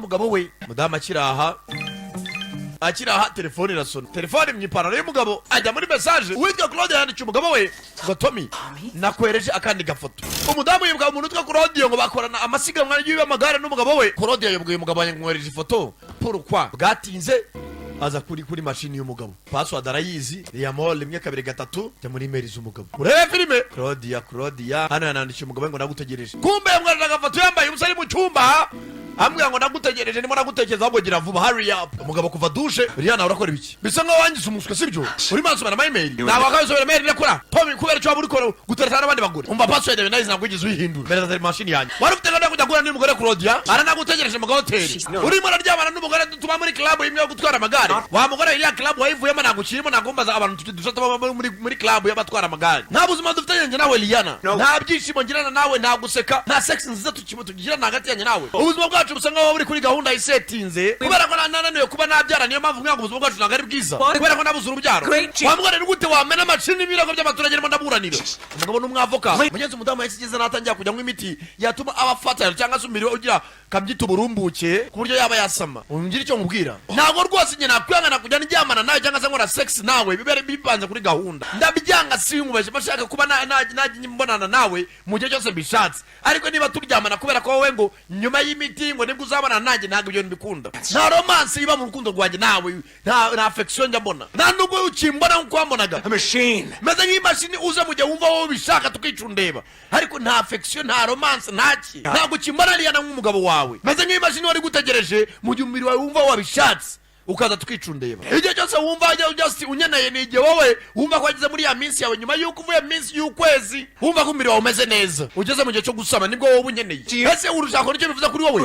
n'umugabo we. Mudamu akiraha telefone irasona. Telefone mwipararo y'umugabo ajya muri message uwitwa Claude yandikiye umugabo we ngo Tommy nakwereje akandi gafoto. Umudamu yibwa umuntu utwa Claude ngo bakorana amasiganwa y'amagare n'umugabo we. Claude yabwiye umugabo wanjye ngwereje ifoto pourquoi bwatinze aza kuri machine y'umugabo. Password arayizi ya mall 1 2 3 te muri email z'umugabo. Urebe filime Claudia hano yanandikiye umugabo ngo nagutegereje. Kumbe yamwerera agafoto yambaye umusari mu cyumba. Ambwira ngo nagutegereje ndimo nagutekereza ahubwo gira vuba hurry up. Umugabo kuva dushe Rihanna urakora ibiki? Bisa nkaho wangize umuswe sibyo? Uri mansubira na email. Ntabwo akabisobera email nakora. Tommy kubera cyo aburi kora gutereta n'abandi bagore. Umva password yawe nayizi nakugize uyihindura. Mereza tele machine yanjye. Wari ufite gahunda kujya gura n'umugore Claudia. Aranagutegereje mu hoteli. Urimo araryamana n'umugore tuba muri club imwe yo gutwara amagare. Wa mugore iriya club wayivuyemo nagukirimo nagombaza abantu dushataba muri club y'abatwara amagare. Nta buzima dufite yanjye nawe Rihanna. Nta byishimo ngirana nawe nta guseka. Nta sex nziza tukigirana hagati yanjye nawe. Ubuzima bwacu busa nkaho buri kuri gahunda isetinze. Kubera ko nananiwe kuba nabyara niyo mpamvu mwanga ubuzima bwacu nagari bwiza. Kubera ko nabuze urubyaro. Wa mugore n'ugute wamena amacini n'ibirago by'abaturage ndimo ndaburanira. Umugabo n'umwavoka. Mugenzi umudamu yasigize natangiye kujya mu imiti yatuma abafata cyangwa se umubiri ugira kabyita uburumbuke ku buryo yaba yasama. Ungira icyo nkubwira. Ntago rwose nyine nakwangana kujya ndyamana nawe cyangwa se nkora sex nawe bibere bipanze kuri gahunda. Ndabyanga sinkubeshe bashaka kuba najye mbonana nawe mu gihe cyose bishatse. Ariko niba turyamana kubera ko wowe ngo nyuma y'imiti ngo nibwo uzabana nanjye ntabwo ibyo mbikunda. Nta romance iba mu rukundo rwanjye nawe nta affection njyambona. Nta nubwo ukimbona nkuko wambonaga. Machine. Meze nk'imashini uza mu gihe wumva wowe bishaka tukicundeba. Ariko nta affection nta romance ntaki. Ntabwo ukimbona Rihanna nk'umugabo wawe. Meze nk'imashini wari gutegereje mu gihe umubiri wawe wumva wabishatse. Ukaza tukicundeba. Igihe cyose wumva just unyeneye ni igihe wowe wumva ko wagize muri ya minsi yawe nyuma y'uko uvuye minsi y'ukwezi wumva ko umubiri wawe umeze neza ugeze mu gihe cyo gusama nibwo wowe unyeneye. Ese urushako nicyo bivuze kuri wowe?